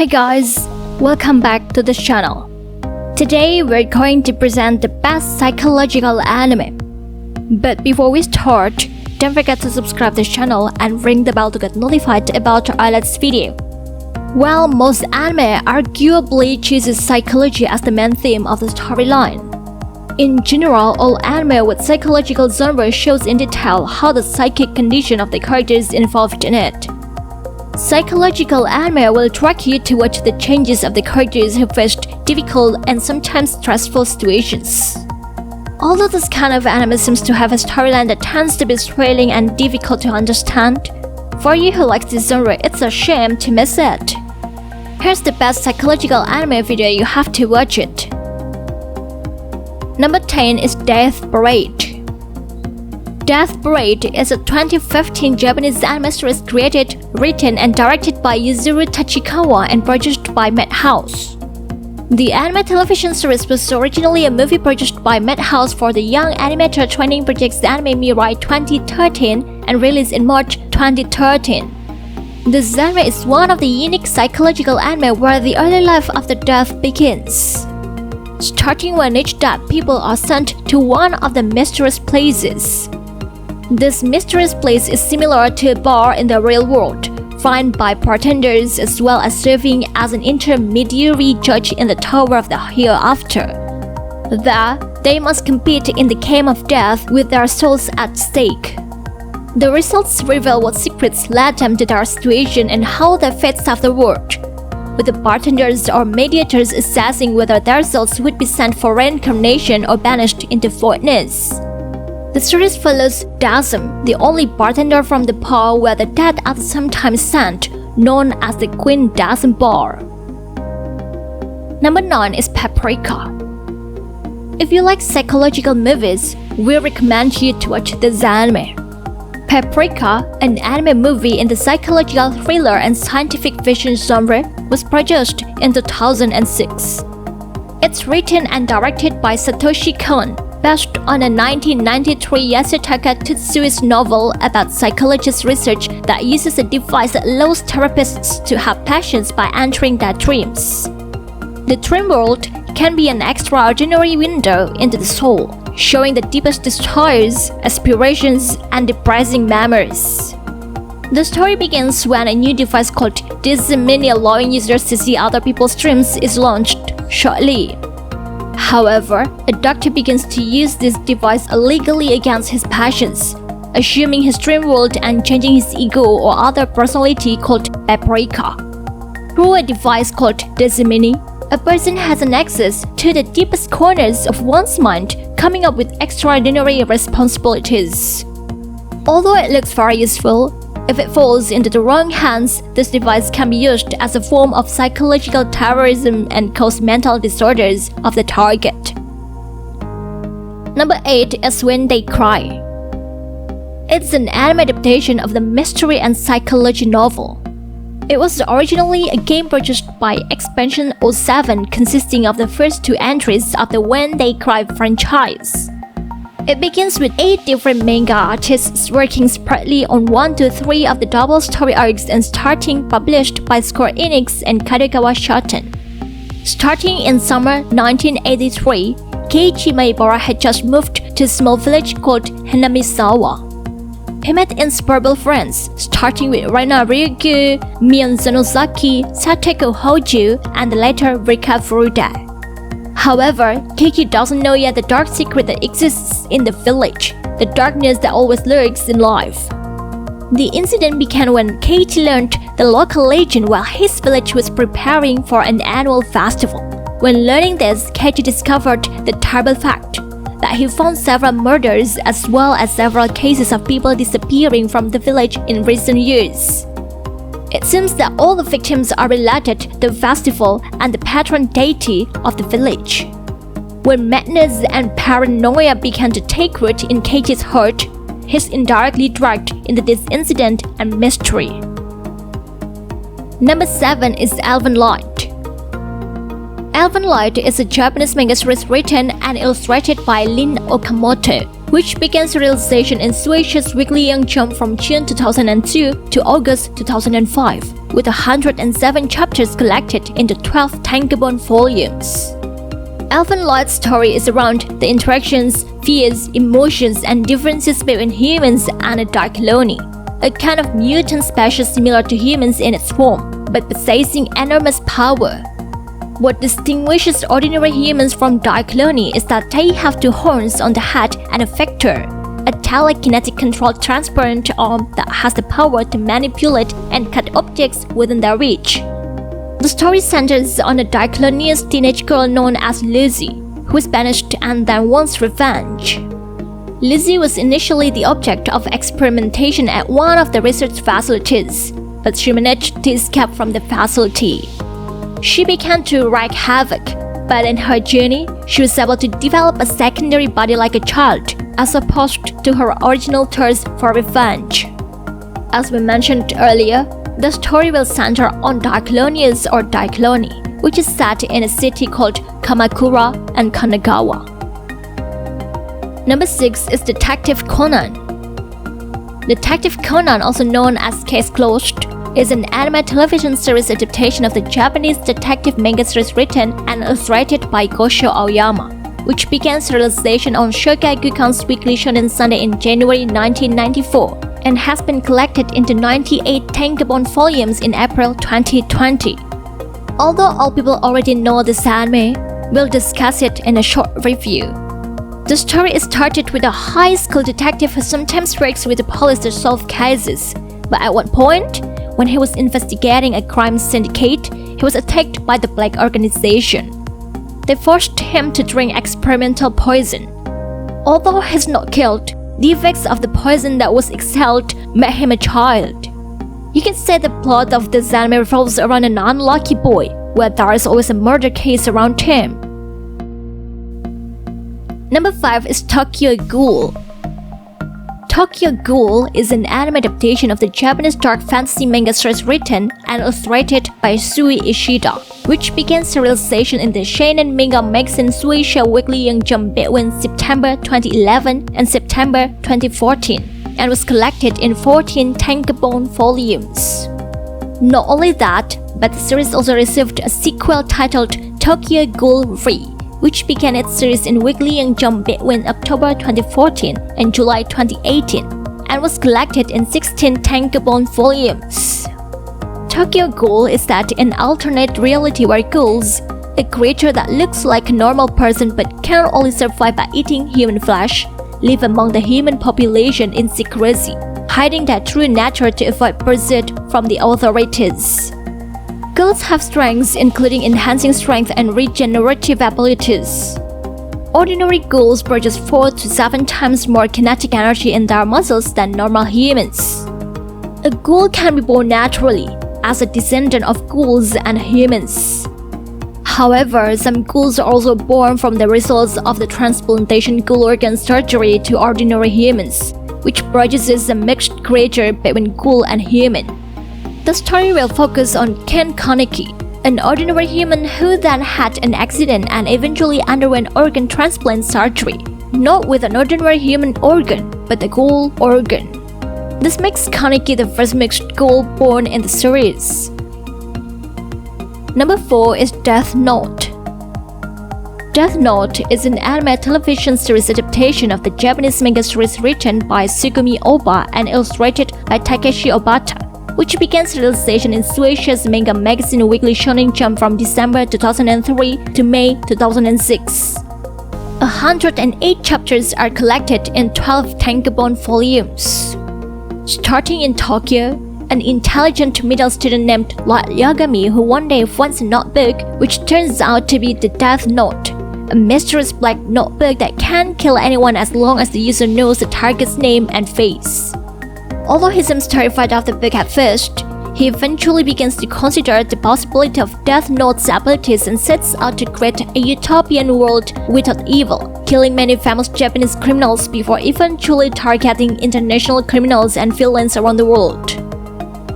Hi guys, welcome back to this channel. Today we're going to present the best psychological anime. But before we start, don't forget to subscribe this channel and ring the bell to get notified about our latest video. While most anime arguably chooses psychology as the main theme of the storyline, in general, all anime with psychological genre shows in detail how the psychic condition of the characters involved in it. Psychological anime will track you to watch the changes of the characters who faced difficult and sometimes stressful situations. Although this kind of anime seems to have a storyline that tends to be thrilling and difficult to understand, for you who likes this genre, it's a shame to miss it. Here's the best psychological anime video, you have to watch it. Number 10 is Death Parade. Death Parade is a 2015 Japanese anime series created, written and directed by Yuzuru Tachikawa and produced by Madhouse. The anime television series was originally a movie produced by Madhouse for the Young Animator Training Project's Anime Mirai 2013 and released in March 2013. This genre is one of the unique psychological anime where the early life after death begins, starting when each dead people are sent to one of the mysterious places. This mysterious place is similar to a bar in the real world, run by bartenders as well as serving as an intermediary judge in the Tower of the Hereafter. There, they must compete in the game of death with their souls at stake. The results reveal what secrets led them to their situation and how they face afterward, with the bartenders or mediators assessing whether their souls would be sent for reincarnation or banished into voidness. The series follows Dasm, the only bartender from the bar where the dead are sometimes sent, known as the Queen Dasm Bar. Number 9 is Paprika. If you like psychological movies, we recommend you to watch this anime. Paprika, an anime movie in the psychological thriller and scientific fiction genre, was produced in 2006. It's written and directed by Satoshi Kon, based on a 1993 Yasutaka Tetsui's novel about psychologist research that uses a device that allows therapists to have patients by entering their dreams. The dream world can be an extraordinary window into the soul, showing the deepest desires, aspirations, and depressing memories. The story begins when a new device called Desmini, allowing users to see other people's dreams, is launched shortly. However, a doctor begins to use this device illegally against his patients, assuming his dream world and changing his ego or other personality called Paprika. Through a device called Desmini, a person has an access to the deepest corners of one's mind, coming up with extraordinary responsibilities. Although it looks very useful, if it falls into the wrong hands, this device can be used as a form of psychological terrorism and cause mental disorders of the target. Number 8 is When They Cry. It's an anime adaptation of the mystery and psychology novel. It was originally a game produced by Expansion 07 consisting of the first 2 entries of the When They Cry franchise. It begins with 8 different manga artists working separately on 1 to 3 of the double story arcs and starting published by Square Enix and Kadokawa Shoten. Starting in summer 1983, Keiichi Maebara had just moved to a small village called Hanamisawa. He met inseparable friends, starting with Reina Ryugu, Mion Zanozaki, Sateko Hoju, and later Rika Furuta. However, Keiki doesn't know yet the dark secret that exists in the village, the darkness that always lurks in life. The incident began when Keiichi learned the local legend while his village was preparing for an annual festival. When learning this, Keiichi discovered the terrible fact that he found several murders as well as several cases of people disappearing from the village in recent years. It seems that all the victims are related to the festival and the patron deity of the village. When madness and paranoia began to take root in Keiichi's heart, he's indirectly dragged into this incident and mystery. Number 7 is Elfen Light. Elfen Light is a Japanese manga series written and illustrated by Lin Okamoto, which began serialization in Shueisha's Weekly Young Jump from June 2002 to August 2005. with 107 chapters collected into 12 tankable volumes. Elfen Lied's story is around the interactions, fears, emotions, and differences between humans and a Daikiloni, a kind of mutant species similar to humans in its form, but possessing enormous power. What distinguishes ordinary humans from Daikiloni is that they have two horns on the head and a vector, a telekinetic control transparent arm that has the power to manipulate and cut objects within their reach. The story centers on a Daikilonian teenage girl known as Lizzie, who is banished and then wants revenge. Lizzie was initially the object of experimentation at one of the research facilities, but she managed to escape from the facility. She began to wreak havoc, but in her journey, she was able to develop a secondary body like a child, as opposed to her original thirst for revenge. As we mentioned earlier, the story will center on Daikilonians or Daikiloni, which is set in a city called Kamakura and Kanagawa. Number 6 is Detective Conan. Detective Conan, also known as Case Closed, is an anime television series adaptation of the Japanese detective manga series written and illustrated by Gosho Aoyama, which began serialization on Shogakukan's Weekly Shonen Sunday in January 1994 and has been collected into 98 tankable volumes in April 2020. Although all people already know this anime, we'll discuss it in a short review. The story is started with a high school detective who sometimes works with the police to solve cases, but at one point, when he was investigating a crime syndicate, he was attacked by the Black Organization. They forced him to drink experimental poison. Although he's not killed, the effects of the poison that was exhaled made him a child. You can say the plot of this anime revolves around an unlucky boy, where there is always a murder case around him. Number 5 is Tokyo Ghoul. Tokyo Ghoul is an anime adaptation of the Japanese dark fantasy manga series written and illustrated by Sui Ishida, which began serialization in the Shonen Manga magazine Shueisha Weekly Young Jump between September 2011 and September 2014, and was collected in 14 tankable volumes. Not only that, but the series also received a sequel titled Tokyo Ghoul Re, which began its series in Weekly Young Jump between October 2014 and July 2018, and was collected in 16 tankable volumes. Tokyo Ghoul is set in an alternate reality where ghouls, a creature that looks like a normal person but can only survive by eating human flesh, live among the human population in secrecy, hiding their true nature to avoid pursuit from the authorities. Ghouls have strengths including enhancing strength and regenerative abilities. Ordinary ghouls produce 4 to 7 times more kinetic energy in their muscles than normal humans. A ghoul can be born naturally, as a descendant of ghouls and humans. However, some ghouls are also born from the results of the transplantation ghoul organ surgery to ordinary humans, which produces a mixed creature between ghoul and human. The story will focus on Ken Kaneki, an ordinary human who then had an accident and eventually underwent organ transplant surgery, not with an ordinary human organ, but a ghoul organ. This makes Kaneki the first mixed ghoul born in the series. Number 4 is Death Note. Death Note is an anime television series adaptation of the Japanese manga series written by Tsugumi Oba and illustrated by Takeshi Obata, which began serialization in Shueisha's manga magazine Weekly Shonen Jump from December 2003 to May 2006. 108 chapters are collected in 12 tankable volumes. Starting in Tokyo, an intelligent middle student named Light Yagami who one day finds a notebook which turns out to be the Death Note, a mysterious black notebook that can kill anyone as long as the user knows the target's name and face. Although he seems terrified of the book at first, he eventually begins to consider the possibility of Death Note's abilities and sets out to create a utopian world without evil, killing many famous Japanese criminals before eventually targeting international criminals and villains around the world.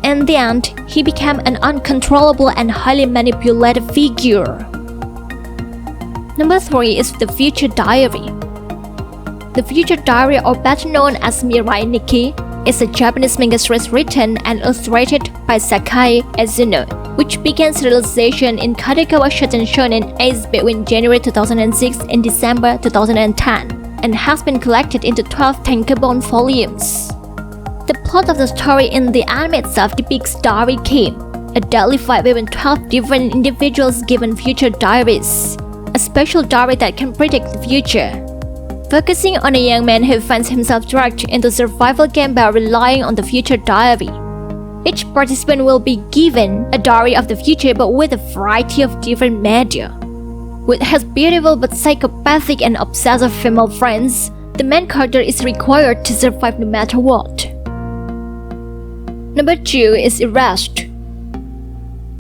In the end, he became an uncontrollable and highly manipulative figure. Number 3 is The Future Diary. The Future Diary, or better known as Mirai Nikki, is a Japanese manga series written and illustrated by Sakai Ezuno, which began serialization in Kadokawa Shonen Ace between January 2006 and December 2010, and has been collected into 12 tankobon volumes. The plot of the story in the anime itself depicts Diary Kim, a deadly fight between 12 different individuals given future diaries, a special diary that can predict the future. Focusing on a young man who finds himself dragged into a survival game by relying on the future diary. Each participant will be given a diary of the future but with a variety of different media. With his beautiful but psychopathic and obsessive female friends, the main character is required to survive no matter what. Number 2 is Erased.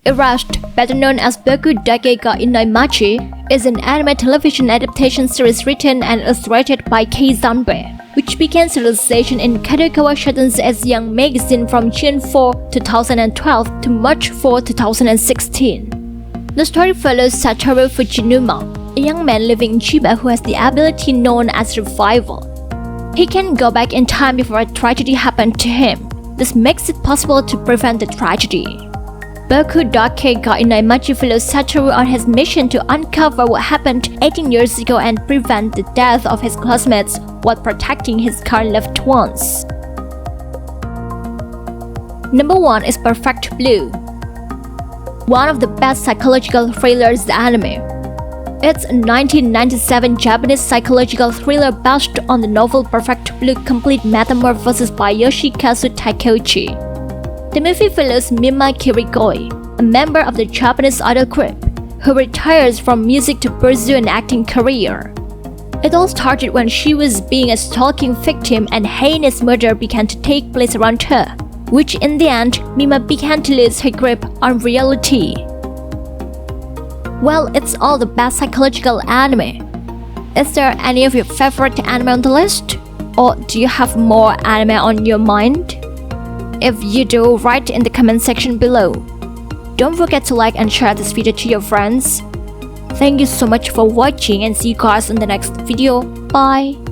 Erased, better known as Boku Dake ga Inaimachi, is an anime television adaptation series written and illustrated by Kei Zanbe, which began serialization in Kadokawa Shoten as Young Magazine from June 4, 2012 to March 4, 2016. The story follows Satoru Fujinuma, a young man living in Chiba who has the ability known as revival. He can go back in time before a tragedy happened to him. This makes it possible to prevent the tragedy. Boku Dake ga Inaimachi follows Satoru on his mission to uncover what happened 18 years ago and prevent the death of his classmates while protecting his current loved ones. Number 1 is Perfect Blue, one of the best psychological thrillers anime. It's a 1997 Japanese psychological thriller based on the novel Perfect Blue Complete Metamorphosis by Yoshikazu Takeuchi. The movie follows Mima Kirigoi, a member of the Japanese idol group, who retires from music to pursue an acting career. It all started when she was being a stalking victim and heinous murder began to take place around her, which in the end, Mima began to lose her grip on reality. Well, it's all the best psychological anime. Is there any of your favorite anime on the list? Or do you have more anime on your mind? If you do, write in the comment section below. Don't forget to like and share this video to your friends. Thank you so much for watching and see you guys in the next video. Bye!